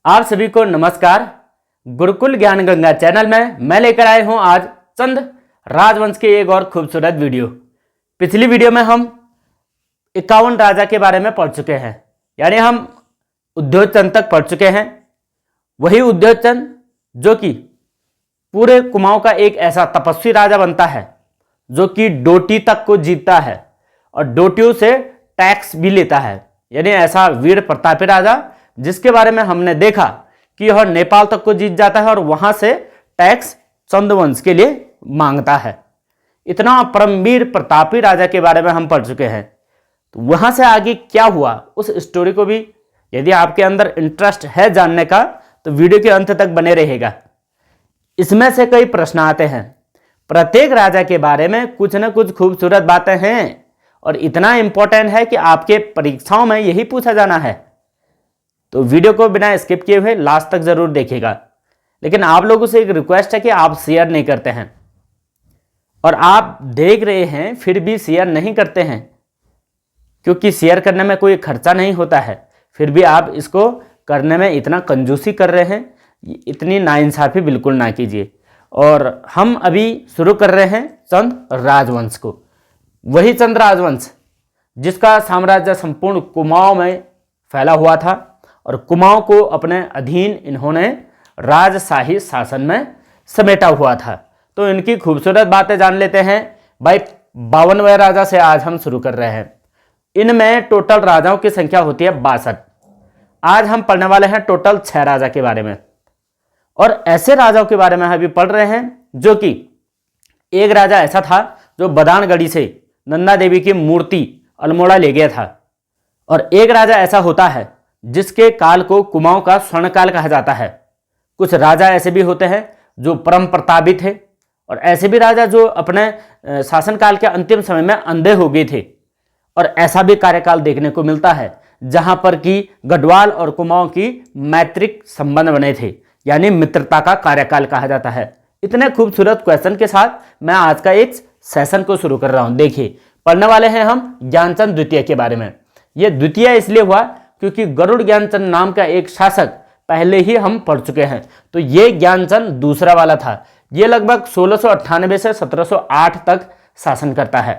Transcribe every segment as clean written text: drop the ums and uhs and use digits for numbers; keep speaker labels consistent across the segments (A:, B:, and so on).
A: आप सभी को नमस्कार। गुरुकुल ज्ञान गंगा चैनल में मैं लेकर आए हूं आज चंद राजवंश के एक और खूबसूरत वीडियो। पिछली वीडियो में हम 51 राजा के बारे में पढ़ चुके हैं, यानी हम उद्योगचंद तक पढ़ चुके हैं। वही उद्योगचंद जो कि पूरे कुमाऊं का एक ऐसा तपस्वी राजा बनता है जो कि डोटी तक को जीतता है और डोटियों से टैक्स भी लेता है, यानी ऐसा वीर प्रतापी राजा जिसके बारे में हमने देखा कि यह नेपाल तक को जीत जाता है और वहां से टैक्स चंदवंश के लिए मांगता है। इतना परमवीर प्रतापी राजा के बारे में हम पढ़ चुके हैं। तो वहां से आगे क्या हुआ उस स्टोरी को भी यदि आपके अंदर इंटरेस्ट है जानने का तो वीडियो के अंत तक बने रहेगा। इसमें से कई प्रश्न आते हैं, प्रत्येक राजा के बारे में कुछ न कुछ खूबसूरत बातें हैं और इतना इंपॉर्टेंट है कि आपके परीक्षाओं में यही पूछा जाना है। तो वीडियो को बिना स्किप किए हुए लास्ट तक जरूर देखिएगा। लेकिन आप लोगों से एक रिक्वेस्ट है कि आप शेयर नहीं करते हैं और आप देख रहे हैं फिर भी शेयर नहीं करते हैं, क्योंकि शेयर करने में कोई खर्चा नहीं होता है, फिर भी आप इसको करने में इतना कंजूसी कर रहे हैं। इतनी नाइंसाफी बिल्कुल ना कीजिए। और हम अभी शुरू कर रहे हैं चंद राजवंश को। वही चंद राजवंश जिसका साम्राज्य संपूर्ण कुमाऊं में फैला हुआ था और कुमाऊं को अपने अधीन इन्होंने राजशाही शासन में समेटा हुआ था। तो इनकी खूबसूरत बातें जान लेते हैं। भाई 52वें राजा से आज हम शुरू कर रहे हैं। इनमें टोटल राजाओं की संख्या होती है 62। आज हम पढ़ने वाले हैं टोटल 6 राजा के बारे में और ऐसे राजाओं के बारे में अभी पढ़ रहे हैं जो कि एक राजा ऐसा था जो बदानगढ़ी से नंदा देवी की मूर्ति अल्मोड़ा ले गया था और एक राजा ऐसा होता है जिसके काल को कुमाऊं का स्वर्ण काल कहा जाता है। कुछ राजा ऐसे भी होते हैं जो परम प्रतापी थे और ऐसे भी राजा जो अपने शासनकाल के अंतिम समय में अंधे हो गए थे। और ऐसा भी कार्यकाल देखने को मिलता है जहां पर कि गढ़वाल और कुमाऊं की मैत्रिक संबंध बने थे, यानी मित्रता का कार्यकाल कहा जाता है। इतने खूबसूरत क्वेश्चन के साथ मैं आज का एक सेशन को शुरू कर रहा हूं। देखिए, पढ़ने वाले हैं हम ज्ञानचंद द्वितीय के बारे में। यह द्वितीय इसलिए हुआ क्योंकि गरुड़ ज्ञानचंद नाम का एक शासक पहले ही हम पढ़ चुके हैं, तो ये ज्ञानचंद दूसरा वाला था। ये लगभग 1698 से 1708 तक शासन करता है।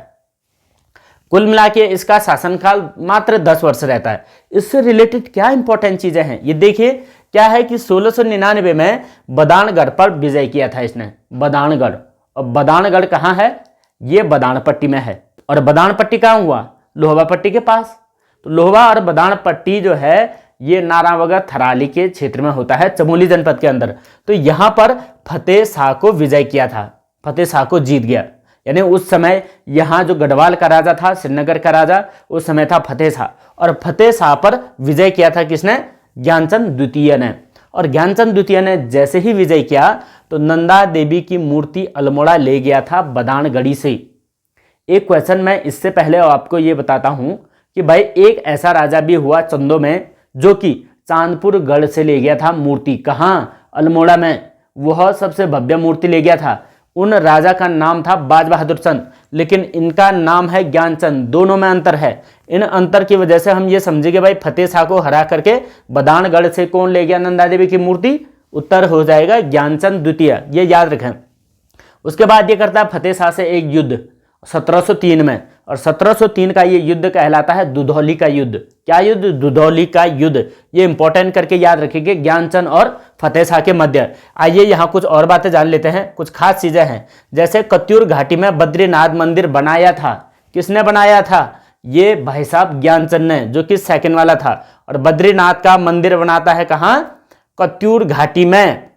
A: कुल मिला के इसका शासनकाल मात्र 10 वर्ष रहता है। इससे रिलेटेड क्या इंपॉर्टेंट चीजें हैं ये देखिए। क्या है कि 1699 में बदानगढ़ पर विजय किया था इसने, बदानगढ़। और बदानगढ़ कहाँ है? ये बदानपट्टी में है। और बदानपट्टी कहाँ हुआ? लोहवापट्टी के पास। तो लोहवा और बदानपट्टी जो है ये नारावगर थराली के क्षेत्र में होता है, चमोली जनपद के अंदर। तो यहां पर फतेह शाह को विजय किया था, फतेह शाह को जीत गया। यानी उस समय यहां जो गढ़वाल का राजा था, श्रीनगर का राजा, उस समय था फतेह शाह। और फतेह शाह पर विजय किया था किसने? ज्ञानचंद द्वितीय ने। और ज्ञानचंद द्वितीय ने जैसे ही विजय किया तो नंदा देवी की मूर्ति अल्मोड़ा ले गया था बदानगढ़ी से। एक क्वेश्चन मैं इससे पहले आपको ये बताता हूं कि भाई एक ऐसा राजा भी हुआ चंदों में जो कि चांदपुर गढ़ से ले गया था मूर्ति। कहाँ? अल्मोड़ा में। वह सबसे भव्य मूर्ति ले गया था। उन राजा का नाम था बाज बहादुर चंद, लेकिन इनका नाम है ज्ञानचंद। दोनों में अंतर है। इन अंतर की वजह से हम ये समझेंगे भाई फतेह शाह को हरा करके बदानगढ़ से कौन ले गया नंदा देवी की मूर्ति? उत्तर हो जाएगा ज्ञानचंद द्वितीय, ये याद रखें। उसके बाद ये करता है फतेह शाह से एक युद्ध 1703 में, और 1703 का ये युद्ध कहलाता है दुधौली का युद्ध। क्या युद्ध? दुधौली का युद्ध। ये इंपॉर्टेंट करके याद रखिए, ज्ञानचंद और फतेह शाह के मध्य। आइए यहाँ कुछ और बातें जान लेते हैं। कुछ खास चीजें हैं, जैसे कत्यूर घाटी में बद्रीनाथ मंदिर बनाया था। किसने बनाया था? ये भाई साहब ज्ञानचंद ने, जो कि सेकंड वाला था। और बद्रीनाथ का मंदिर बनाता है कहाँ? कत्यूर घाटी में,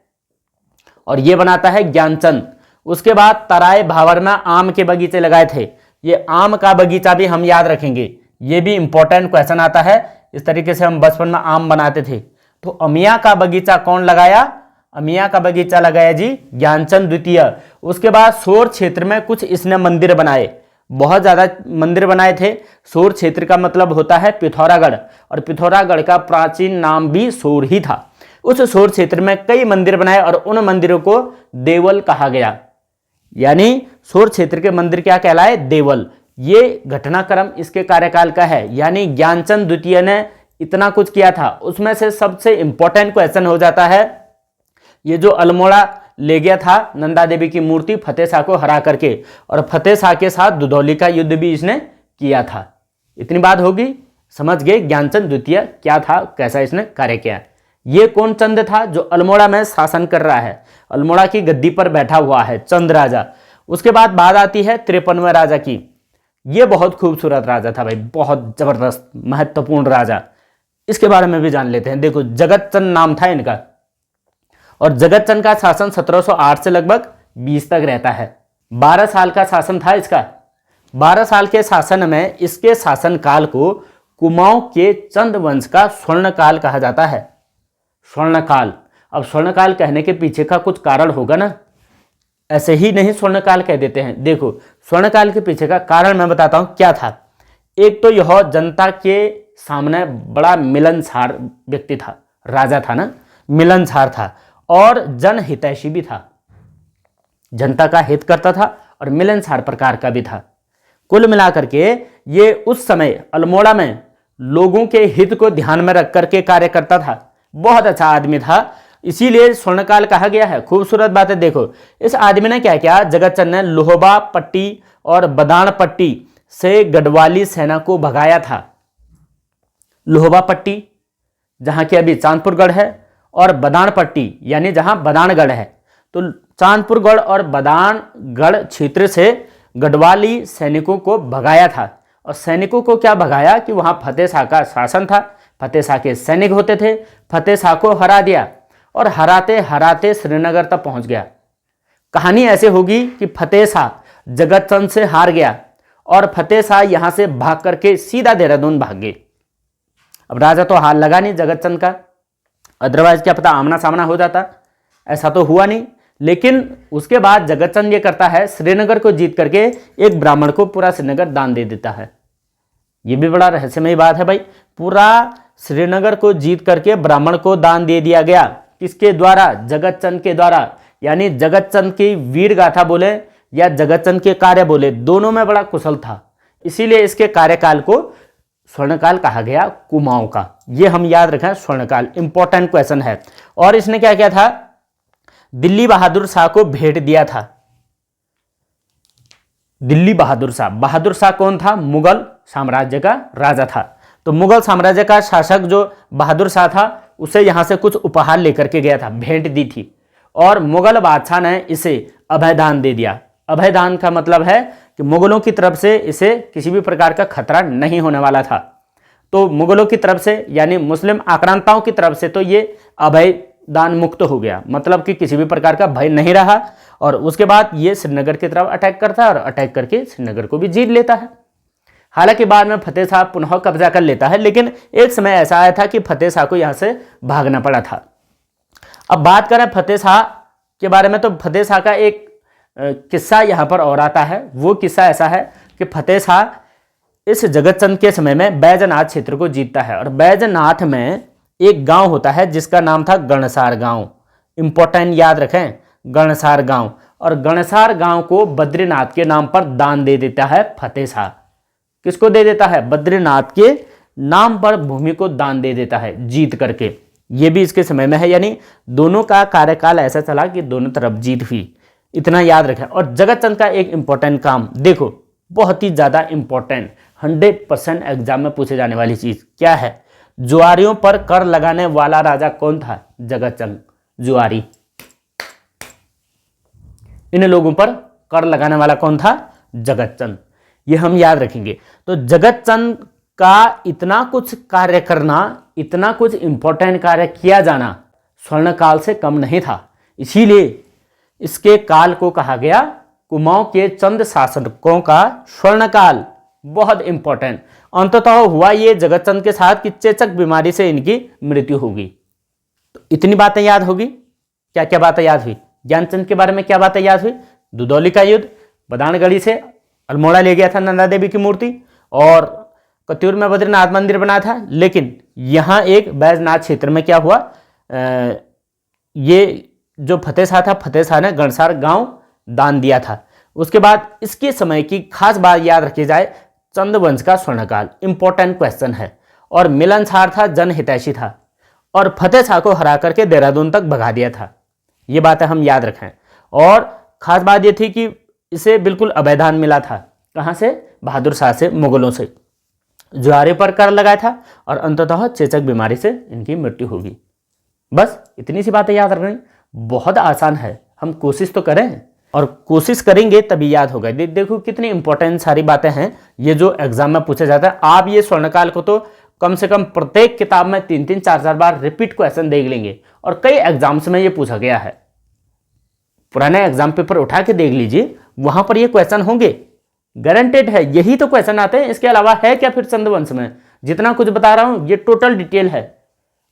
A: और ये बनाता है ज्ञानचंद। उसके बाद तराई भावर में आम के बगीचे लगाए थे। ये आम का बगीचा भी हम याद रखेंगे, ये भी इंपॉर्टेंट क्वेश्चन आता है। इस तरीके से हम बचपन में आम बनाते थे। तो अमिया का बगीचा कौन लगाया? अमिया का बगीचा लगाया जी ज्ञानचंद द्वितीय। उसके बाद सोर क्षेत्र में कुछ इसने मंदिर बनाए, बहुत ज्यादा मंदिर बनाए थे। सोर क्षेत्र का मतलब होता है पिथौरागढ़, और पिथौरागढ़ का प्राचीन नाम भी सोर ही था। उस सोर क्षेत्र में कई मंदिर बनाए और उन मंदिरों को देवल कहा गया। यानी सोर क्षेत्र के मंदिर क्या कहलाए? देवल। ये घटनाक्रम इसके कार्यकाल का है। यानी ज्ञानचंद द्वितीय ने इतना कुछ किया था। उसमें से सबसे इंपॉर्टेंट क्वेश्चन हो जाता है ये जो अल्मोड़ा ले गया था नंदा देवी की मूर्ति फतेह शाह को हरा करके, और फतेह शाह के साथ दुधौली का युद्ध भी इसने किया था। इतनी बात होगी, समझ गए ज्ञानचंद द्वितीय क्या था, कैसा इसने कार्य किया। ये कौन चंद था जो अल्मोड़ा में शासन कर रहा है, अल्मोड़ा की गद्दी पर बैठा हुआ है, चंद राजा। उसके बाद बात आती है 53वें राजा की। ये बहुत खूबसूरत राजा था भाई, बहुत जबरदस्त महत्वपूर्ण राजा। इसके बारे में भी जान लेते हैं। देखो जगतचंद नाम था इनका, और जगतचंद का शासन 1708 से लगभग 20 तक रहता है। 12 साल का शासन था इसका। 12 साल के शासन में इसके शासन काल को कुमाऊं के चंद वंश का स्वर्णकाल कहा जाता है। स्वर्णकाल, अब स्वर्णकाल कहने के पीछे का कुछ कारण होगा ना, ऐसे ही नहीं स्वर्णकाल कह देते हैं। देखो स्वर्णकाल के पीछे का कारण मैं बताता हूं क्या था। एक तो यह जनता के सामने बड़ा मिलनसार व्यक्ति था, राजा था ना, मिलनसार था और जनहितैषी भी था, जनता का हित करता था और मिलनसार प्रकार का भी था। कुल मिलाकर के ये उस समय अल्मोड़ा में लोगों के हित को ध्यान में रख करके कार्य करता था। बहुत अच्छा आदमी था, इसीलिए स्वर्णकाल कहा गया है। खूबसूरत बात है। देखो इस आदमी ने क्या किया, जगतचंद ने लोहबा पट्टी और बदान पट्टी से गढ़वाली सेना को भगाया था। लोहबा पट्टी जहां की अभी चांदपुरगढ़ है, और बदान पट्टी यानी जहां बदानगढ़ है। तो चांदपुरगढ़ और बदानगढ़ क्षेत्र से गढ़वाली सैनिकों को भगाया था। और सैनिकों को क्या भगाया कि वहां फतेह शाह का शासन था, फतेह शाह के सैनिक होते थे। फतेह शाह को हरा दिया और हराते हराते श्रीनगर तक पहुंच गया। कहानी ऐसे होगी कि फतेह शाह जगतचंद से हार गया और फतेह शाह यहां से भाग करके सीधा देहरादून भाग गए। अब राजा तो हाल लगा नहीं जगतचंद का, अदरवाइज क्या पता आमना सामना हो जाता, ऐसा तो हुआ नहीं। लेकिन उसके बाद जगतचंद ये करता है, श्रीनगर को जीत करके एक ब्राह्मण को पूरा श्रीनगर दान दे देता है। ये भी बड़ा रहस्यमयी बात है भाई, पूरा श्रीनगर को जीत करके ब्राह्मण को दान दे दिया गया। किसके द्वारा? जगतचंद के द्वारा। यानी जगतचंद की वीर गाथा बोले या जगतचंद के कार्य बोले, दोनों में बड़ा कुशल था, इसीलिए इसके कार्यकाल को स्वर्णकाल कहा गया कुमाऊं का। ये हम याद रखें, स्वर्णकाल इंपॉर्टेंट क्वेश्चन है। और इसने क्या किया था, दिल्ली बहादुर शाह को भेंट दिया था। दिल्ली बहादुर शाह, बहादुर शाह कौन था? मुगल साम्राज्य का राजा था। तो मुगल साम्राज्य का शासक जो बहादुर शाह था उसे यहां से कुछ उपहार लेकर के गया था, भेंट दी थी, और मुगल बादशाह ने इसे अभयदान दे दिया। अभयदान का मतलब है कि मुगलों की तरफ से इसे किसी भी प्रकार का खतरा नहीं होने वाला था। तो मुगलों की तरफ से यानी मुस्लिम आक्रांताओं की तरफ से तो ये अभयदान मुक्त हो गया, मतलब कि किसी भी प्रकार का भय नहीं रहा। और उसके बाद ये श्रीनगर की तरफ अटैक करता है और अटैक करके श्रीनगर को भी जीत लेता है। हालांकि बाद में फतेह शाह पुनः कब्जा कर लेता है, लेकिन एक समय ऐसा आया था कि फतेह शाह को यहाँ से भागना पड़ा था। अब बात करें फतेह शाह के बारे में, तो फतेह शाह का एक किस्सा यहाँ पर और आता है। वो किस्सा ऐसा है कि फतेह शाह इस जगतचंद के समय में बैजनाथ क्षेत्र को जीतता है, और बैजनाथ में एक गांव होता है जिसका नाम था गणसार गांव। इंपॉर्टेंट याद रखें, गणसार गांव। और गणसार गांव को बद्रीनाथ के नाम पर दान दे देता है फतेह शाह। किसको दे देता है? बद्रीनाथ के नाम पर भूमि को दान दे देता है जीत करके। ये भी इसके समय में है, यानी दोनों का कार्यकाल ऐसा चला कि दोनों तरफ जीत हुई, इतना याद रखें। और जगतचंद का एक इंपॉर्टेंट काम देखो, बहुत ही ज्यादा इंपॉर्टेंट, 100% एग्जाम में पूछे जाने वाली चीज क्या है? जुआरियों पर कर लगाने वाला राजा कौन था? जगतचंद। जुआरी, इन लोगों पर कर लगाने वाला कौन था? जगतचंद। ये हम याद रखेंगे। तो जगतचंद का इतना कुछ कार्य करना, इतना कुछ इंपॉर्टेंट कार्य किया जाना स्वर्णकाल से कम नहीं था, इसीलिए इसके काल को कहा गया कुमाऊं के चंद शासकों का स्वर्णकाल। बहुत इंपॉर्टेंट। अंततः हुआ ये जगतचंद के साथ कि चेचक बीमारी से इनकी मृत्यु होगी। तो इतनी बातें याद होगी। क्या क्या बातें याद हुई? ज्ञानचंद के बारे में क्या बातें याद हुई? दुधौली का युद्ध, बदानगढ़ी से अल्मोड़ा ले गया था नंदा देवी की मूर्ति, और कत्यूर में बद्रीनाथ मंदिर बना था। लेकिन यहाँ एक बैजनाथ क्षेत्र में क्या हुआ, ये जो फतेह शाह था, फतेह शाह ने गणसार गांव दान दिया था। उसके बाद इसके समय की खास बात याद रखी जाए, चंद वंश का स्वर्णकाल इंपॉर्टेंट क्वेश्चन है। और मिलनसार था, जनहितैषी था, और फतेह शाह को हरा करके देहरादून तक भगा दिया था। ये बातें हम याद रखें। और खास बात ये थी कि इसे बिल्कुल अभयदान मिला था। कहाँ से? बहादुर शाह से, मुगलों से। ज्वारे पर कर लगाया था और अंततः चेचक बीमारी से इनकी मृत्यु होगी। बस इतनी सी बातें याद रखनी, बहुत आसान है। हम कोशिश तो करें, और कोशिश करेंगे तभी याद होगा। देखो कितनी इंपॉर्टेंट सारी बातें हैं ये जो एग्जाम में पूछा जाता है। आप ये स्वर्णकाल को तो कम से कम प्रत्येक किताब में 3-3 4-4 बार रिपीट क्वेश्चन देख लेंगे, और कई एग्जाम्स में ये पूछा गया है। पुराने एग्जाम पेपर उठा के देख लीजिए, वहां पर ये क्वेश्चन होंगे, गारंटेड है। यही तो क्वेश्चन आते हैं, इसके अलावा है क्या फिर चंद्रवंश में? जितना कुछ बता रहा हूं ये टोटल डिटेल है।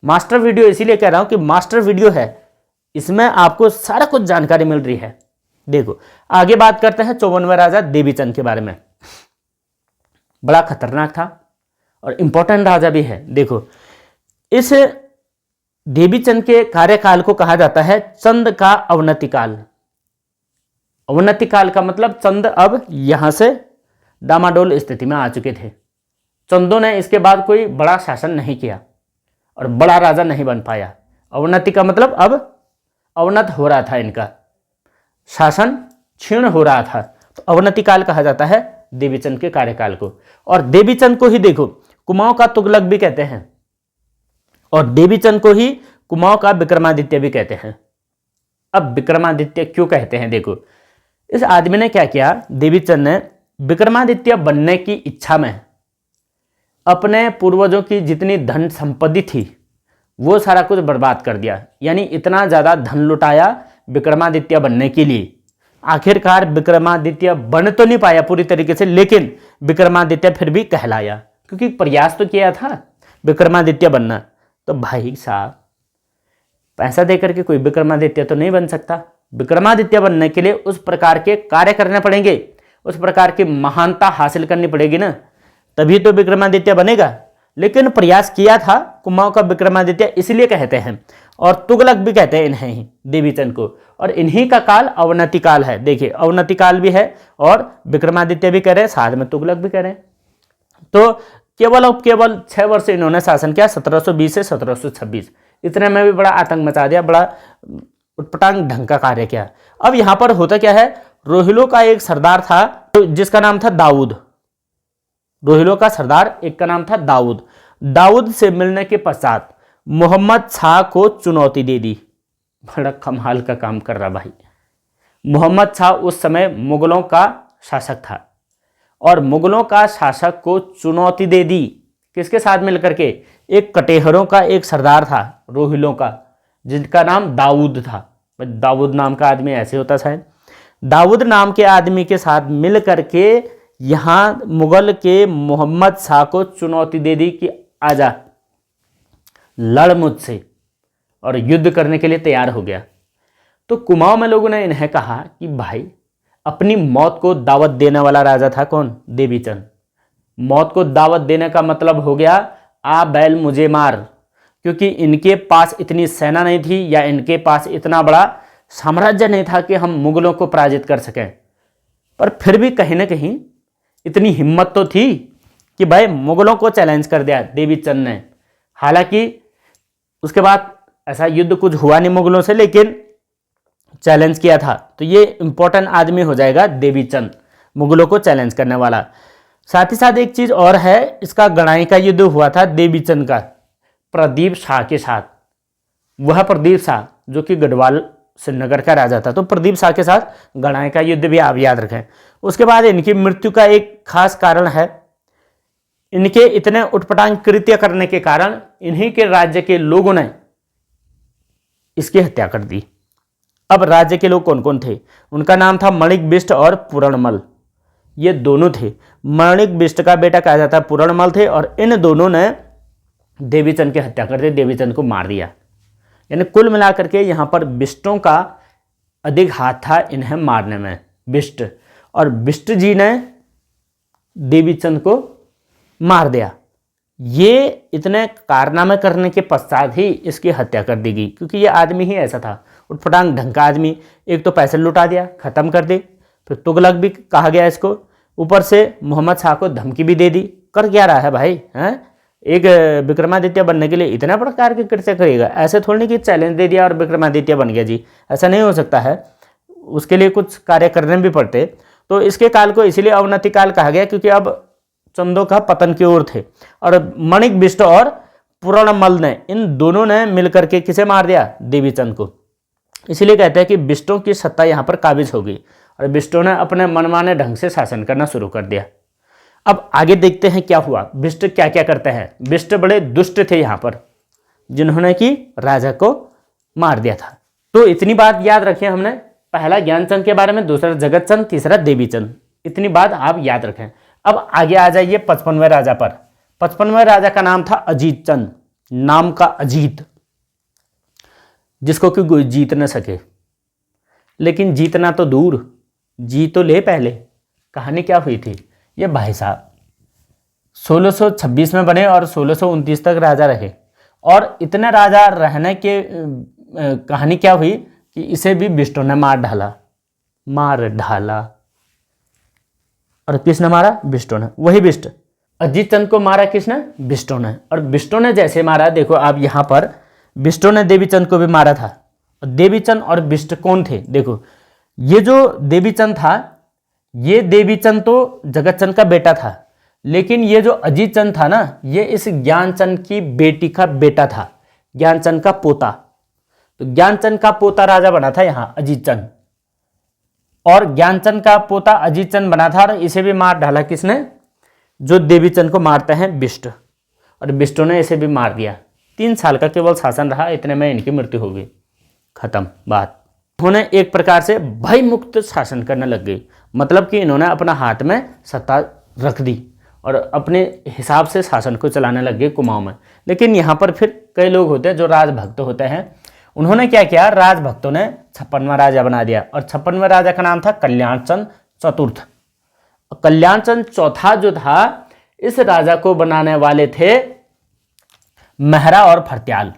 A: मास्टर वीडियो इसीलिए कह रहा हूं कि मास्टर वीडियो है, इसमें आपको सारा कुछ जानकारी मिल रही है। देखो आगे बात करते हैं 54वें राजा देवीचंद के बारे में। बड़ा खतरनाक था और इंपॉर्टेंट राजा भी है। देखो इस देवीचंद के कार्यकाल को कहा जाता है चंद का अवनति काल। अवनति काल का मतलब चंद अब यहां से डामाडोल स्थिति में आ चुके थे। चंदों ने इसके बाद कोई बड़ा शासन नहीं किया और बड़ा राजा नहीं बन पाया। अवनति का मतलब अब अवनत हो रहा था, इनका शासन क्षीण हो रहा था, तो अवनति काल कहा जाता है देवीचंद के कार्यकाल को। और देवीचंद को ही देखो कुमाऊं का तुगलक भी कहते हैं, और देवीचंद को ही कुमाऊं का विक्रमादित्य भी कहते हैं। अब विक्रमादित्य क्यों कहते हैं? देखो इस आदमी ने क्या किया, देवीचंद ने विक्रमादित्य बनने की इच्छा में अपने पूर्वजों की जितनी धन संपत्ति थी वो सारा कुछ बर्बाद कर दिया। यानी इतना ज़्यादा धन लुटाया विक्रमादित्य बनने के लिए। आखिरकार विक्रमादित्य बन तो नहीं पाया पूरी तरीके से, लेकिन विक्रमादित्य फिर भी कहलाया, क्योंकि प्रयास तो किया था विक्रमादित्य बनना। तो भाई साहब पैसा देकर के कोई विक्रमादित्य तो नहीं बन सकता। विक्रमादित्य बनने के लिए उस प्रकार के कार्य करने पड़ेंगे, उस प्रकार की महानता हासिल करनी पड़ेगी ना, तभी तो विक्रमादित्य बनेगा। लेकिन प्रयास किया था कुमाऊं का विक्रमादित्य, इसलिए कहते हैं। और तुगलक भी कहते हैं इन्हें ही, देवीचंद को। और इन्हीं का काल अवनति काल है। देखिए अवनति काल भी है और विक्रमादित्य भी कह रहे हैं, साथ में तुगलक भी कह रहे हैं। तो केवल और केवल 6 वर्ष इन्होंने शासन किया, 1720 से 1726। इतने में भी बड़ा आतंक मचा दिया, बड़ा उटपटांग ढंग का कार्य किया। अब यहाँ पर होता क्या है, रोहिलों का एक सरदार था जिसका नाम था दाऊद। रोहिलों का सरदार एक का नाम था दाऊद। दाऊद से मिलने के पश्चात मोहम्मद शाह को चुनौती दे दी। बड़ा कमाल का काम कर रहा भाई। मोहम्मद शाह उस समय मुगलों का शासक था और मुगलों का शासक को चुनौती दे दी। किसके साथ मिलकर के? एक कटेहरों का एक सरदार था रोहिलों का, जिनका नाम दाऊद था। दाऊद नाम का आदमी ऐसे होता शायद। दाऊद नाम के आदमी के साथ मिल करके यहाँ मुगल के मोहम्मद शाह को चुनौती दे दी कि आजा लड़ मुझसे, और युद्ध करने के लिए तैयार हो गया। तो कुमाऊं में लोगों ने इन्हें कहा कि भाई अपनी मौत को दावत देने वाला राजा था कौन? देवीचंद। मौत को दावत देने का मतलब हो गया आ बैल मुझे मार, क्योंकि इनके पास इतनी सेना नहीं थी या इनके पास इतना बड़ा साम्राज्य नहीं था कि हम मुगलों को पराजित कर सकें। पर फिर भी कहीं ना कहीं इतनी हिम्मत तो थी कि भाई मुगलों को चैलेंज कर दिया देवीचंद ने। हालांकि उसके बाद ऐसा युद्ध कुछ हुआ नहीं मुगलों से, लेकिन चैलेंज किया था। तो ये इंपॉर्टेंट आदमी हो जाएगा देवीचंद, मुगलों को चैलेंज करने वाला। साथ ही साथ एक चीज और है, इसका गणाई का युद्ध हुआ था देवीचंद का प्रदीप शाह के साथ। वह प्रदीप शाह जो कि गढ़वाल श्रीनगर का राजा था, तो प्रदीप शाह के साथ गणाई का युद्ध भी आप याद रखें। उसके बाद इनकी मृत्यु का एक खास कारण है, इनके इतने उटपटांग कृत्य करने के कारण इन्हीं के राज्य के लोगों ने इसकी हत्या कर दी। अब राज्य के लोग कौन कौन थे? उनका नाम था मणिक बिष्ट और पूरणमल। ये दोनों थे। मणिक बिष्ट का बेटा कहा जाता है पूरणमल थे, और इन दोनों ने देवीचंद की हत्या कर दी, देवीचंद को मार दिया। यानी कुल मिलाकर के यहाँ पर बिष्टों का अधिक हाथ था इन्हें मारने में, बिष्ट। और बिष्ट जी ने देवीचंद को मार दिया। ये इतने कारनामे करने के पश्चात ही इसकी हत्या कर दी गई, क्योंकि ये आदमी ही ऐसा था, उटपटांग ढंग का आदमी। एक तो पैसे लुटा दिया, खत्म कर दे, फिर तुगलक भी कहा गया इसको, ऊपर से मोहम्मद शाह को धमकी भी दे दी। कर क्या रहा है भाई हैं? एक विक्रमादित्य बनने के लिए इतना प्रकार की कृत्य करेगा? ऐसे थोड़ी नहीं कि चैलेंज दे दिया और विक्रमादित्य बन गया जी, ऐसा नहीं हो सकता है, उसके लिए कुछ कार्य करने भी पड़ते। तो इसके काल को इसीलिए अवनति काल कहा गया क्योंकि अब चंदों का पतन की ओर थे और मणिक बिष्ट और पूर्णमल ने, इन दोनों ने मिलकर के किसे मार दिया? देवीचंद को। इसीलिए कहते हैं कि बिष्टों की सत्ता यहाँ पर काबिज हो गई और बिष्टों ने अपने मनमाने ढंग से शासन करना शुरू कर दिया। अब आगे देखते हैं क्या हुआ, बिष्ट क्या क्या करते हैं। बिष्ट बड़े दुष्ट थे यहाँ पर, जिन्होंने कि राजा को मार दिया था। तो इतनी बात याद रखें हमने, पहला ज्ञानचंद के बारे में, दूसरा जगतचंद, तीसरा देवीचंद, इतनी बात आप याद रखें। अब आगे आ जाइए 55वें राजा पर। 55वें राजा का नाम था अजीत चंद, नाम का अजीत, जिसको कि कोई जीत न सके। लेकिन जीतना तो दूर, जीत तो ले पहले। कहानी क्या हुई थी? ये भाई साहब 1626 में बने और 1629 तक राजा रहे। और इतने राजा रहने के कहानी क्या हुई कि इसे भी बिष्टों ने मार ढाला। और किसने मारा? बिष्टों ने। वही बिष्ट, अजीत चंद को मारा किसने? बिष्टों ने। और बिष्टों ने जैसे मारा, देखो आप यहाँ पर, बिष्टों ने देवीचंद को भी मारा था। देवीचंद और बिष्ट कौन थे? देखो, ये जो देवीचंद था, ये देवीचंद तो जगतचंद का बेटा था, लेकिन ये जो अजीत चंद था ना, ये इस ज्ञानचंद की बेटी का बेटा था, ज्ञानचंद का पोता। तो ज्ञानचंद का पोता राजा बना था यहाँ अजीत चंद, और ज्ञानचंद का पोता अजीत चंद बना था और इसे भी मार डाला किसने? जो देवीचंद को मारते हैं बिष्ट, और बिष्टों ने इसे भी मार दिया। 3 साल का केवल शासन रहा, इतने में इनकी मृत्यु हो गई, खत्म बात। उन्होंने एक प्रकार से भय मुक्त शासन करने लग गई, मतलब कि इन्होंने अपना हाथ में सत्ता रख दी और अपने हिसाब से शासन को चलाने लग गए कुमाऊं में। लेकिन यहाँ पर फिर कई लोग होते हैं जो राजभक्त होते हैं, उन्होंने क्या किया? राजभक्तों ने 56वां राजा बना दिया, और 56वें राजा का नाम था कल्याणचंद चतुर्थ। कल्याणचंद चौथा जो था, इस राजा को बनाने वाले थे मेहरा और फरत्याल।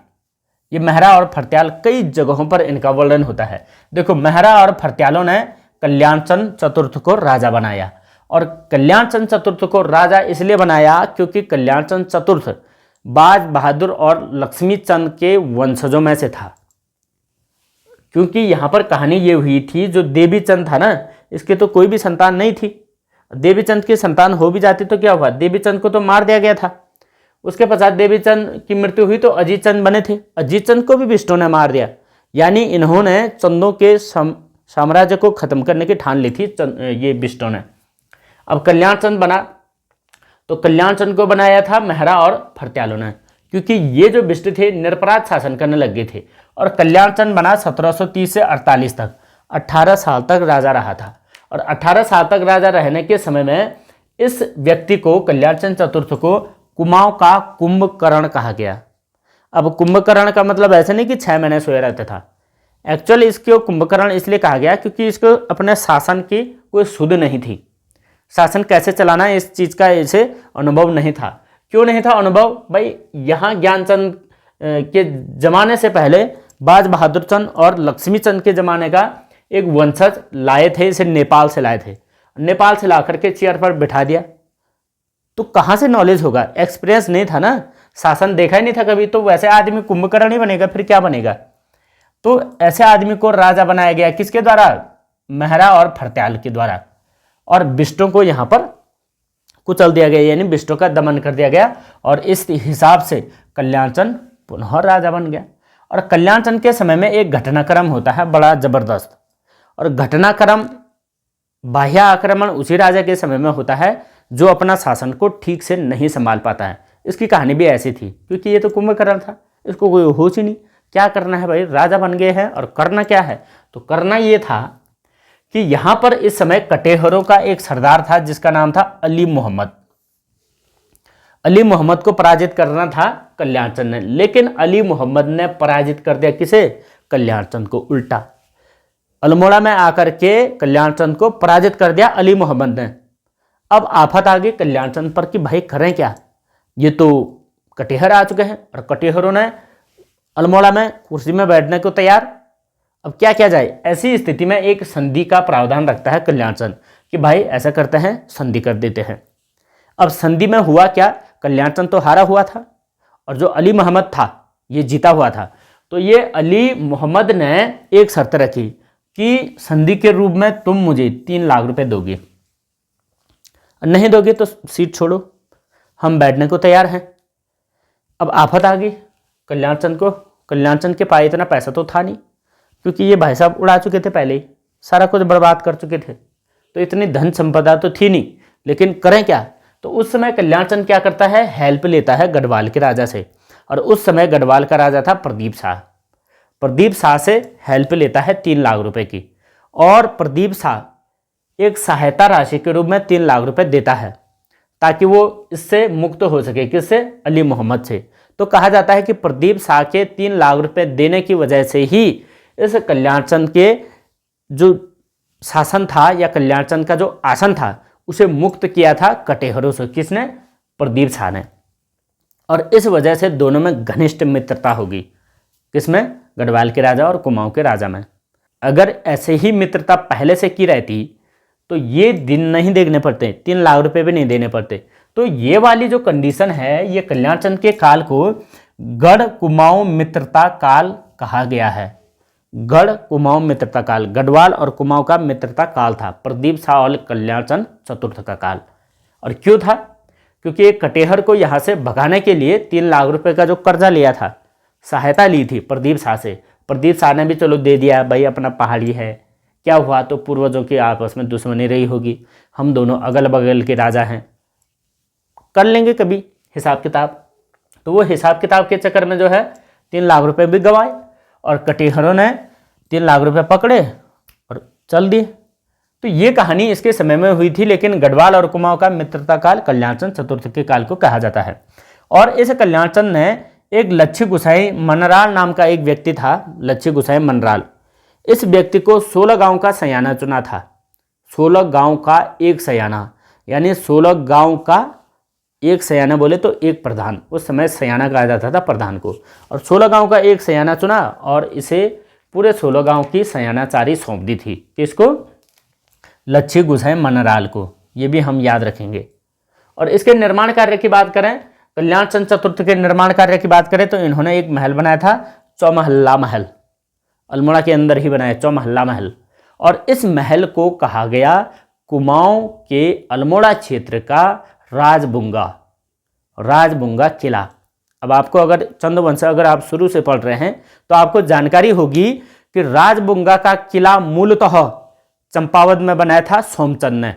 A: ये मेहरा और फरत्याल कई जगहों पर इनका वर्णन होता है। देखो, मेहरा और फरत्यालों ने कल्याणचंद चतुर्थ को राजा बनाया, और कल्याणचंद चतुर्थ को राजा इसलिए बनाया क्योंकि कल्याणचंद चतुर्थ बाज बहादुर और लक्ष्मी चंद के वंशजों में से था। क्योंकि यहाँ पर कहानी ये हुई थी, जो देवीचंद था ना, इसके तो कोई भी संतान नहीं थी। देवीचंद की संतान हो भी जाती तो क्या हुआ? देवीचंद को तो मार दिया गया था। उसके पश्चात देवीचंद की मृत्यु हुई तो अजीत चंद बने थे, अजीत चंद को भी बिष्टों ने मार दिया। यानी इन्होंने चंदों के साम्राज्य को खत्म करने की ठान ली थी ये बिष्टों ने। अब कल्याणचंद बना, तो कल्याणचंद को बनाया था मेहरा और फरत्यालों ने, क्योंकि ये जो बिष्ट थे निरपराध शासन करने लग गए थे। और कल्याणचंद बना 1730 से 48 तक, 18 साल तक राजा रहा था। और 18 साल तक राजा रहने के समय में इस व्यक्ति को, कल्याणचंद चतुर्थ को, कुमाऊं का कुंभकर्ण कहा गया। अब कुंभकर्ण का मतलब ऐसा नहीं कि 6 महीने सोया रहता था, एक्चुअली इसको कुंभकर्ण इसलिए कहा गया क्योंकि इसको अपने शासन की कोई सुध नहीं थी। शासन कैसे चलाना है इस चीज़ का इसे अनुभव नहीं था। क्यों नहीं था अनुभव? भाई, यहाँ ज्ञानचंद के जमाने से पहले बाज बहादुर चंद और लक्ष्मी चंद के जमाने का एक वंशज लाए थे, इसे नेपाल से लाए थे। नेपाल से ला करके चेयर पर बिठा दिया, तो कहाँ से नॉलेज होगा? एक्सपीरियंस नहीं था ना, शासन देखा ही नहीं था कभी, तो वैसे आदमी कुंभकर्ण ही बनेगा, फिर क्या बनेगा? तो ऐसे आदमी को राजा बनाया गया, किसके द्वारा? मेहरा और फरत्याल के द्वारा। और बिष्टों को यहाँ पर कुचल दिया गया, यानी बिष्टों का दमन कर दिया गया, और इस हिसाब से कल्याणचंद पुनः राजा बन गया। और कल्याणचंद के समय में एक घटनाक्रम होता है बड़ा जबरदस्त, और घटनाक्रम बाह्य आक्रमण उसी राजा के समय में होता है जो अपना शासन को ठीक से नहीं संभाल पाता है। इसकी कहानी भी ऐसी थी, क्योंकि ये तो कुंभकर्ण था, इसको कोई होश ही नहीं क्या करना है भाई, राजा बन गए हैं और करना क्या है। तो करना ये था कि यहाँ पर इस समय कटेहरों का एक सरदार था जिसका नाम था अली मोहम्मद। अली मोहम्मद को पराजित करना था कल्याणचंद ने, लेकिन अली मोहम्मद ने पराजित कर दिया किसे? कल्याणचंद को। उल्टा अल्मोड़ा में आकर के कल्याणचंद को पराजित कर दिया अली मोहम्मद ने। अब आफत आ गई कल्याणचंद पर कि भाई करें क्या, ये तो कटेहर आ चुके हैं और कटेहरों ने अल्मोड़ा में कुर्सी में बैठने को तैयार। अब क्या किया जाए? ऐसी स्थिति में एक संधि का प्रावधान रखता है कल्याणचंद कि भाई ऐसा करते हैं, संधि कर देते हैं। अब संधि में हुआ क्या, कल्याणचंद तो हारा हुआ था और जो अली मोहम्मद था ये जीता हुआ था। तो ये अली मोहम्मद ने एक शर्त रखी कि संधि के रूप में तुम मुझे 3 लाख रुपए दोगे, नहीं दोगे तो सीट छोड़ो, हम बैठने को तैयार हैं। अब आफत आ गई कल्याणचंद को। कल्याणचंद के पास इतना पैसा तो था नहीं, क्योंकि ये भाई साहब उड़ा चुके थे, पहले ही सारा कुछ बर्बाद कर चुके थे, तो इतनी धन संपदा तो थी नहीं। लेकिन करें क्या? तो उस समय कल्याणचंद क्या करता है, हेल्प लेता है गढ़वाल के राजा से। और उस समय गढ़वाल का राजा था प्रदीप शाह। प्रदीप शाह से हेल्प लेता है 3 लाख रुपए की, और प्रदीप शाह एक सहायता राशि के रूप में 3 लाख रुपए देता है ताकि वो इससे मुक्त हो सके। किससे? अली मोहम्मद से। तो कहा जाता है कि प्रदीप शाह के 3 लाख रुपए देने की वजह से ही इस कल्याणचंद के जो शासन था या कल्याणचंद का जो आसन था उसे मुक्त किया था कटेहरों से। किसने? प्रदीप शाह ने। और इस वजह से दोनों में घनिष्ठ मित्रता होगी। किसमें? गढ़वाल के राजा और कुमाऊं के राजा में। अगर ऐसे ही मित्रता पहले से की रहती तो ये दिन नहीं देखने पड़ते, 3 लाख रुपए भी नहीं देने पड़ते। तो ये वाली जो कंडीशन है, ये कल्याणचंद के काल को गढ़ कुमाऊं मित्रता काल कहा गया है। गढ़ कुमाऊं मित्रता काल, गढ़वाल और कुमाऊं का मित्रता काल था, प्रदीप शाह और कल्याणचंद चतुर्थ का काल। और क्यों था? क्योंकि एक कटेहर को यहाँ से भगाने के लिए 3 लाख रुपए का जो कर्जा लिया था, सहायता ली थी प्रदीप शाह से, प्रदीप शाह ने भी चलो दे दिया, भाई अपना पहाड़ी है, क्या हुआ तो पूर्वजों की आपस में दुश्मनी रही होगी, हम दोनों अगल बगल के राजा हैं, कर लेंगे कभी हिसाब किताब। तो वो हिसाब किताब के चक्कर में जो है 3 लाख रुपए भी गंवाए, और कटेहरों ने 3 लाख रुपए पकड़े और चल दिए। तो ये कहानी इसके समय में हुई थी, लेकिन गढ़वाल और कुमाऊं का मित्रता काल कल्याणचंद चतुर्थ के काल को कहा जाता है। और इस कल्याणचंद ने एक लच्छी गुसाई मनराल नाम का एक व्यक्ति था, लच्छी गुसाई मनराल, इस व्यक्ति को 16 गांव का सयाना चुना था। 16 गांव का एक सयाना, यानी 16 गांव का एक सयाना बोले तो एक प्रधान, उस समय सयाना कहा जाता था प्रधान को। और 16 गांव का एक सयाना चुना और इसे पूरे 16 गांव की सयानाचारी सौंप दी थी। किसको? लच्छी गुसाई मनराल को। ये भी हम याद रखेंगे। और इसके निर्माण कार्य की बात करें, कल्याणचंद चतुर्थ के निर्माण कार्य की बात करें तो इन्होंने एक महल बनाया था, चौमहल्ला महल, अल्मोड़ा के अंदर ही बनाया चौमहल्ला महल। और इस महल को कहा गया कुमाऊं के अल्मोड़ा क्षेत्र का राजबुंगा किला। अब आपको अगर चंद्रवंश अगर आप शुरू से पढ़ रहे हैं तो आपको जानकारी होगी कि राजबुंगा का किला मूलतः चंपावत में बनाया था सोमचंद ने।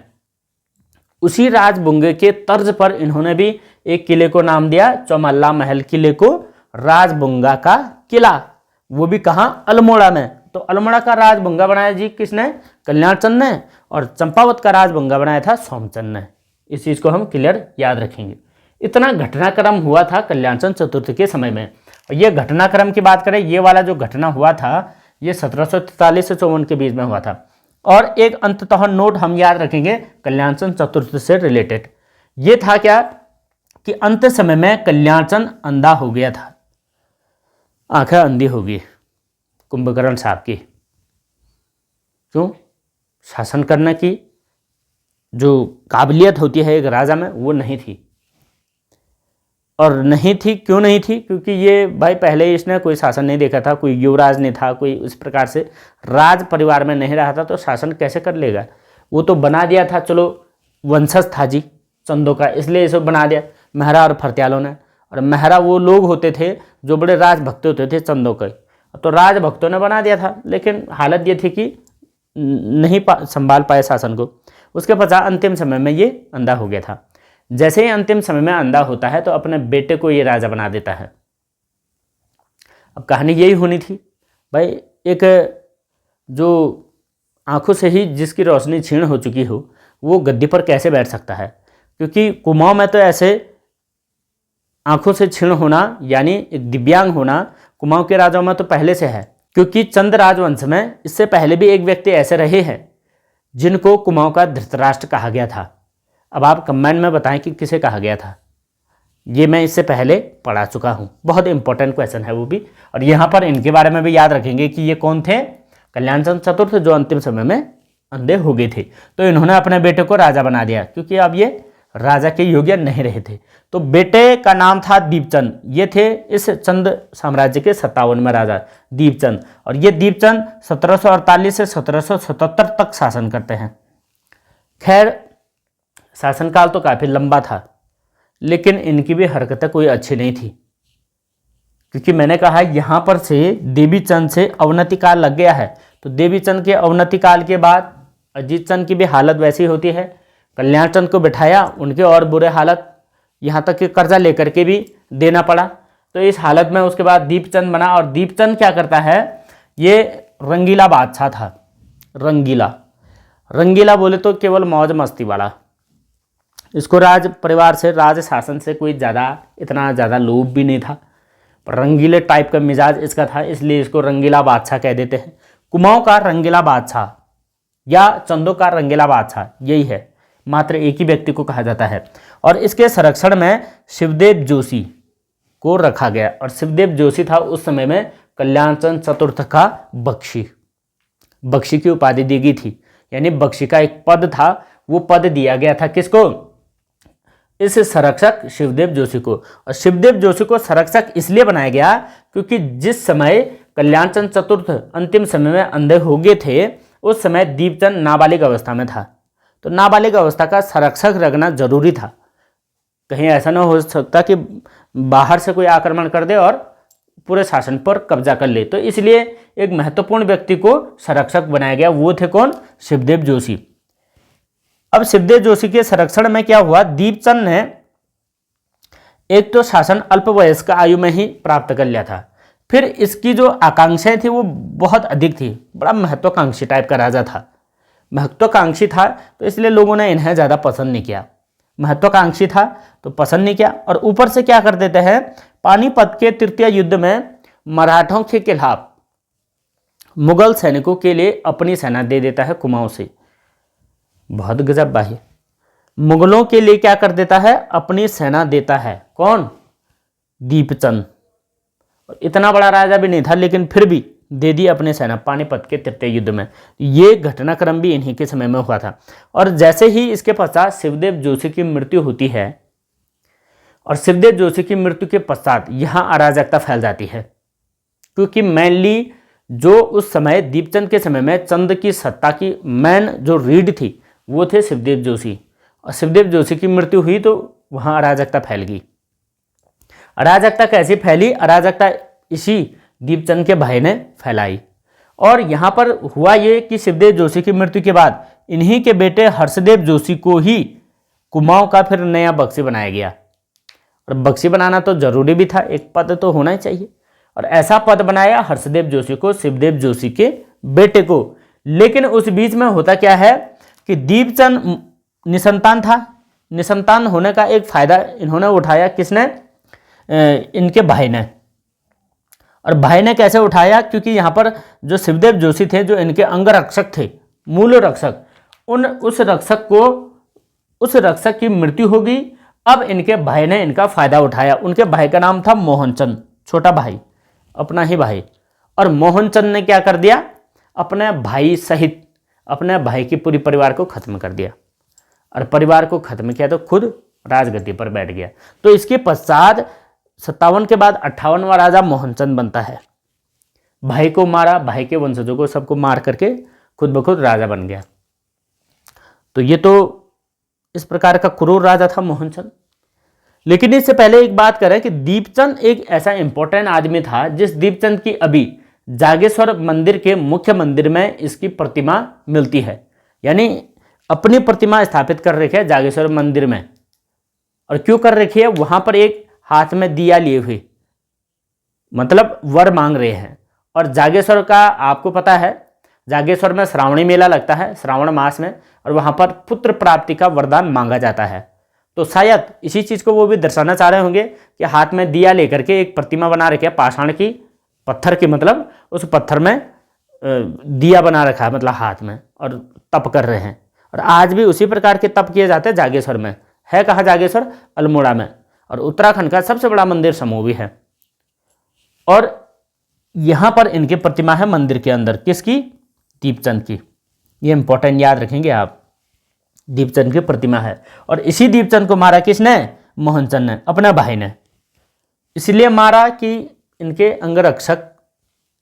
A: उसी राजबुंगे के तर्ज पर इन्होंने भी एक किले को नाम दिया, चौमहल्ला महल किले को राजबुंगा का किला, वो भी कहाँ? अल्मोड़ा में। तो अल्मोड़ा का राजबुंगा बनाया जी किसने? कल्याणचंद ने। और चंपावत का राजबुंगा बनाया था सोमचंद ने। इस चीज को हम क्लियर याद रखेंगे। इतना घटनाक्रम हुआ था कल्याणचंद चतुर्थ के समय में। और ये घटनाक्रम की बात करें, ये वाला जो घटना हुआ था ये 1743 से 54 के बीच में हुआ था। और एक अंततः नोट हम याद रखेंगे कल्याणचंद चतुर्थ से रिलेटेड, ये था क्या कि अंत समय में कल्याणचंद अंधा हो गया था, आंखें अंधी हो गई कुंभकर्ण साहब की। क्यों? शासन करने की जो काबिलियत होती है एक राजा में वो नहीं थी। और नहीं थी, क्यों नहीं थी? क्योंकि ये भाई पहले ही इसने कोई शासन नहीं देखा था, कोई युवराज नहीं था, कोई इस प्रकार से राज परिवार में नहीं रहा था, तो शासन कैसे कर लेगा? वो तो बना दिया था, चलो वंशज था जी चंदों का, इसलिए इसे बना दिया मेहरा और फरत्यालों ने। और मेहरा वो लोग होते थे जो बड़े राजभक्त होते थे चंदों के, तो राजभक्तों ने बना दिया था। लेकिन हालत ये थी कि नहीं संभाल पाए शासन को। उसके पश्चात अंतिम समय में ये अंधा हो गया था। जैसे ही अंतिम समय में अंधा होता है तो अपने बेटे को ये राजा बना देता है। अब कहानी यही होनी थी भाई, एक जो आंखों से ही जिसकी रोशनी छीण हो चुकी हो वो गद्दी पर कैसे बैठ सकता है? क्योंकि कुमाऊं में तो ऐसे आंखों से छीण होना यानी एक दिव्यांग होना कुमाऊं के राजाओं में तो पहले से है। क्योंकि चंद राजवंश में इससे पहले भी एक व्यक्ति ऐसे रहे हैं जिनको कुमाऊं का धृतराष्ट्र कहा गया था। अब आप कमेंट में बताएं कि किसे कहा गया था। ये मैं इससे पहले पढ़ा चुका हूँ, बहुत इंपॉर्टेंट क्वेश्चन है वो भी। और यहाँ पर इनके बारे में भी याद रखेंगे कि ये कौन थे? कल्याणचंद चतुर्थ, जो अंतिम समय में अंधे हो गए थे। तो इन्होंने अपने बेटे को राजा बना दिया, क्योंकि अब ये राजा के योग्य नहीं रहे थे। तो बेटे का नाम था दीपचंद, ये थे इस चंद साम्राज्य के 57वें राजा दीपचंद, और ये दीपचंद 1748 से 1777 तक शासन करते हैं। खैर शासनकाल तो काफ़ी लंबा था, लेकिन इनकी भी हरकतें कोई अच्छी नहीं थी, क्योंकि मैंने कहा यहाँ पर से देवीचंद से अवनति काल लग गया है। तो देवीचंद के अवनति काल के बाद अजीत चंद की भी हालत वैसी होती है। कल्याण चंद को बिठाया, उनके और बुरे हालत, यहाँ तक कि कर्जा लेकर के भी देना पड़ा। तो इस हालत में उसके बाद दीपचंद बना, और दीपचंद क्या करता है, ये रंगीला बादशाह था। रंगीला बोले तो केवल मौज मस्ती वाला। इसको राज परिवार से, राज शासन से कोई इतना ज़्यादा लोभ भी नहीं था, पर रंगीले टाइप का मिजाज इसका था, इसलिए इसको रंगीला बादशाह कह देते हैं। कुमाऊं का रंगीला बादशाह या चंदों का रंगीला बादशाह यही है, मात्र एक ही व्यक्ति को कहा जाता है। और इसके संरक्षण में शिवदेव जोशी को रखा गया, और शिवदेव जोशी था उस समय में कल्याणचंद चतुर्थ का बख्शी की उपाधि दी गई थी। यानी बख्शी का एक पद था, वो पद दिया गया था किसको, इस संरक्षक शिवदेव जोशी को। और शिवदेव जोशी को संरक्षक इसलिए बनाया गया क्योंकि जिस समय कल्याणचंद चतुर्थ अंतिम समय में अंधे हो गए थे, उस समय दीपचंद नाबालिग अवस्था में था। तो नाबालिग अवस्था का संरक्षक रखना जरूरी था, कहीं ऐसा ना हो सकता कि बाहर से कोई आक्रमण कर दे और पूरे शासन पर कब्जा कर ले। तो इसलिए एक महत्वपूर्ण व्यक्ति को संरक्षक बनाया गया, वो थे कौन, शिवदेव जोशी। अब शिवदेव जोशी के संरक्षण में क्या हुआ, दीपचंद ने एक तो शासन अल्पवयस्क आयु में ही प्राप्त कर लिया था, फिर इसकी जो आकांक्षाएं थी वो बहुत अधिक थी। बड़ा महत्वाकांक्षी टाइप का राजा था, महत्वाकांक्षी था, तो इसलिए लोगों ने इन्हें ज़्यादा पसंद नहीं किया। महत्वाकांक्षी था तो पसंद नहीं किया, और ऊपर से क्या कर देते हैं, पानीपत के तृतीय युद्ध में मराठों के खिलाफ मुगल सैनिकों के लिए अपनी सेना दे देता है कुमाऊं से। बहुत गजब भाई, मुगलों के लिए क्या कर देता है, अपनी सेना देता है। कौन, दीपचंद। इतना बड़ा राजा भी नहीं था, लेकिन फिर भी दे दी अपने सेना पानीपत के तृतीय युद्ध में। ये घटनाक्रम भी इन्हीं के समय में हुआ था। और जैसे ही इसके पश्चात शिवदेव जोशी की मृत्यु होती है, और शिवदेव जोशी की मृत्यु के पश्चात यहाँ अराजकता फैल जाती है, क्योंकि मेनली जो उस समय दीपचंद के समय में चंद की सत्ता की मेन जो रीढ़ थी वो थे शिवदेव जोशी। और शिवदेव जोशी की मृत्यु हुई तो वहाँ अराजकता फैल गई। अराजकता कैसी फैली, अराजकता इसी दीपचंद के भाई ने फैलाई। और यहाँ पर हुआ ये कि शिवदेव जोशी की मृत्यु के बाद इन्हीं के बेटे हर्षदेव जोशी को ही कुमाऊं का फिर नया बख्शी बनाया गया। और बख्शी बनाना तो जरूरी भी था, एक पद तो होना ही चाहिए, और ऐसा पद बनाया हर्षदेव जोशी को, शिवदेव जोशी के बेटे को। लेकिन उस बीच में होता क्या है कि दीपचंद निसंतान था, निसंतान होने का एक फायदा इन्होंने उठाया, किसने, इनके भाई ने। और भाई ने कैसे उठाया, क्योंकि यहाँ पर जो शिवदेव जोशी थे, जो इनके अंग रक्षक थे, मूल रक्षक, उस रक्षक की मृत्यु हो गई। अब इनके भाई ने इनका फायदा उठाया। उनके भाई का नाम था मोहनचंद, छोटा भाई, अपना ही भाई। और मोहनचंद ने क्या कर दिया, अपने भाई सहित अपने भाई की पूरी परिवार को खत्म कर दिया, और परिवार को खत्म किया तो खुद राजगद्दी पर बैठ गया। तो इसके पश्चात 57 के बाद 58वां राजा मोहनचंद बनता है। भाई को मारा, भाई के वंशजों को सबको मार करके खुद ब खुद राजा बन गया। तो ये तो इस प्रकार का क्रूर राजा था मोहनचंद। लेकिन इससे पहले एक बात करें कि दीपचंद एक ऐसा इंपॉर्टेंट आदमी था जिस दीपचंद की अभी जागेश्वर मंदिर के मुख्य मंदिर में इसकी प्रतिमा मिलती है। यानी अपनी प्रतिमा स्थापित कर रखी है जागेश्वर मंदिर में। और क्यों कर रखी है, वहां पर एक हाथ में दिया लिए हुए, मतलब वर मांग रहे हैं। और जागेश्वर का आपको पता है, जागेश्वर में श्रावणी मेला लगता है श्रावण मास में, और वहां पर पुत्र प्राप्ति का वरदान मांगा जाता है। तो शायद इसी चीज को वो भी दर्शाना चाह रहे होंगे कि हाथ में दिया लेकर के एक प्रतिमा बना रखी है, पाषाण की, पत्थर की, मतलब उस पत्थर में दिया बना रखा है, मतलब हाथ में, और तप कर रहे हैं। और आज भी उसी प्रकार के तप किए जाते हैं जागेश्वर में। है कहाँ जागेश्वर, अल्मोड़ा में, और उत्तराखंड का सबसे बड़ा मंदिर समूह भी है। और यहाँ पर इनकी प्रतिमा है मंदिर के अंदर, किसकी, दीपचंद की। ये इंपॉर्टेंट याद रखेंगे आप। दीपचंद की प्रतिमा है। और इसी दीपचंद को मारा किसने? मोहनचंद ने, अपना भाई ने। इसलिए मारा कि इनके अंगरक्षक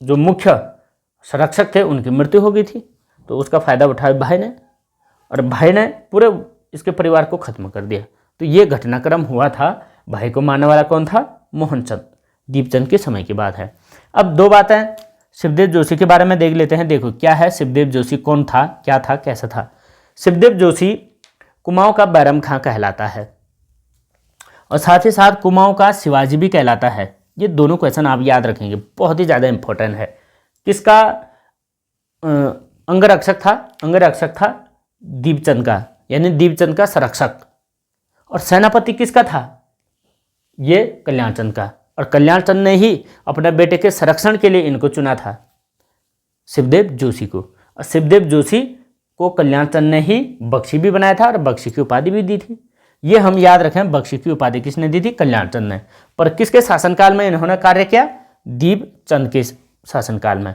A: जो मुख्य संरक्षक थे उनकी मृत्यु हो गई थी, तो उसका फायदा उठाया भाई ने, और भाई ने पूरे इसके परिवार को खत्म कर दिया। तो ये घटनाक्रम हुआ था। भाई को मारने वाला कौन था? मोहनचंद। दीपचंद के समय की बात है। अब दो बातें शिवदेव जोशी के बारे में देख लेते हैं। देखो क्या है, शिवदेव जोशी कौन था, क्या था, कैसा था। शिवदेव जोशी कुमाऊं का बैरम खां कहलाता है, और साथ ही साथ कुमाऊं का शिवाजी भी कहलाता है। ये दोनों क्वेश्चन आप याद रखेंगे, बहुत ही ज़्यादा इंपॉर्टेंट है। किसका अंगरक्षक था? अंगरक्षक था दीपचंद का, यानी दीपचंद का संरक्षक। और सेनापति किसका था? ये कल्याणचंद का। और कल्याणचंद ने ही अपने बेटे के संरक्षण के लिए इनको चुना था, शिवदेव जोशी को। और शिवदेव जोशी को कल्याणचंद ने ही बख्शी भी बनाया था और बख्शी की उपाधि भी दी थी। ये हम याद रखें, बख्शी की उपाधि किसने दी थी? कल्याणचंद ने। पर किसके शासनकाल में इन्होंने कार्य किया? दीपचंद के शासनकाल में।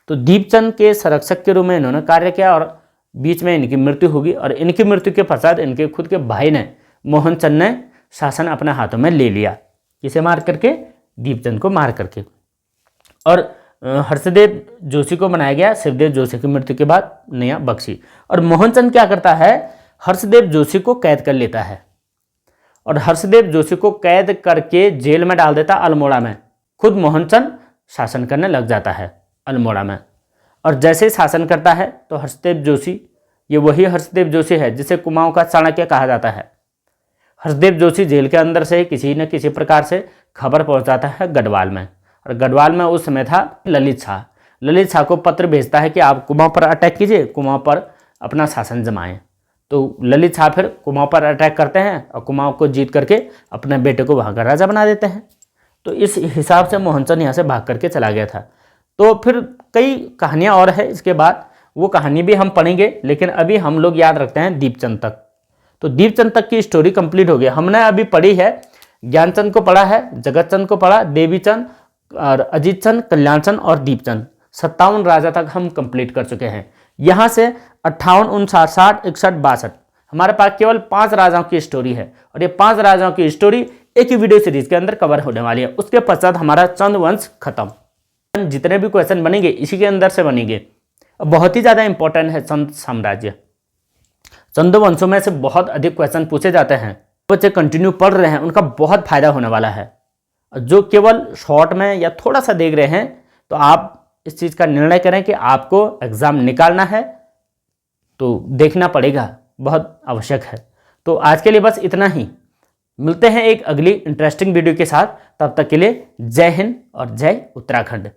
A: तो दीपचंद के संरक्षक के रूप में इन्होंने कार्य किया, और बीच में इनकी मृत्यु होगी। और इनकी मृत्यु के पश्चात इनके खुद के भाई ने, मोहनचंद ने, शासन अपने हाथों में ले लिया। किसे मार करके? दीपचंद को मार करके। और हर्षदेव जोशी को बनाया गया शिवदेव जोशी की मृत्यु के बाद नया बख्शी। और मोहनचंद क्या करता है? हर्षदेव जोशी को कैद कर लेता है, और हर्षदेव जोशी को कैद करके जेल में डाल देता अल्मोड़ा में। खुद मोहनचंद शासन करने लग जाता है अल्मोड़ा में। और जैसे ही शासन करता है तो हर्षदेव जोशी, ये वही हर्षदेव जोशी है जिसे कुमाऊं का चाणक्य कहा जाता है। हर्षदेव जोशी जेल के अंदर से किसी न किसी प्रकार से खबर पहुंचाता है गढ़वाल में। और गढ़वाल में उस समय था ललित शाह। ललित शाह को पत्र भेजता है कि आप कुमाऊं पर अटैक कीजिए, कुमाऊं पर अपना शासन जमाएं। तो ललित शाह फिर कुमाऊं पर अटैक करते हैं और कुमाऊं को जीत करके अपने बेटे को वहाँ का राजा बना देते हैं। तो इस हिसाब से मोहनचंद यहाँ से भाग करके चला गया था। तो फिर कई कहानियाँ और है इसके बाद, वो कहानी भी हम पढ़ेंगे, लेकिन अभी हम लोग याद रखते हैं दीपचंद तक। तो दीपचंद तक की स्टोरी कंप्लीट हो गया। हमने अभी पढ़ी है, ज्ञानचंद को पढ़ा है, जगतचंद को पढ़ा, देवीचंद और अजीतचंद, कल्याणचंद और दीपचंद। 57 राजा तक हम कंप्लीट कर चुके हैं। यहाँ से 58, 59, 60, 61, 62 हमारे पास केवल 5 राजाओं की स्टोरी है। और ये 5 राजाओं की स्टोरी एक ही वीडियो सीरीज के अंदर कवर होने वाली है। उसके पश्चात हमारा चंद वंश खत्म। जितने भी क्वेश्चन बनेंगे इसी के अंदर से बनेंगे। बहुत ही ज़्यादा इंपॉर्टेंट है चंद साम्राज्य। चंद वंशों में से बहुत अधिक क्वेश्चन पूछे जाते हैं। बच्चे कंटिन्यू पढ़ रहे हैं उनका बहुत फायदा होने वाला है। जो केवल शॉर्ट में या थोड़ा सा देख रहे हैं, तो आप इस चीज़ का निर्णय करें कि आपको एग्ज़ाम निकालना है तो देखना पड़ेगा, बहुत आवश्यक है। तो आज के लिए बस इतना ही। मिलते हैं एक अगली इंटरेस्टिंग वीडियो के साथ। तब तक के लिए जय हिंद और जय उत्तराखंड।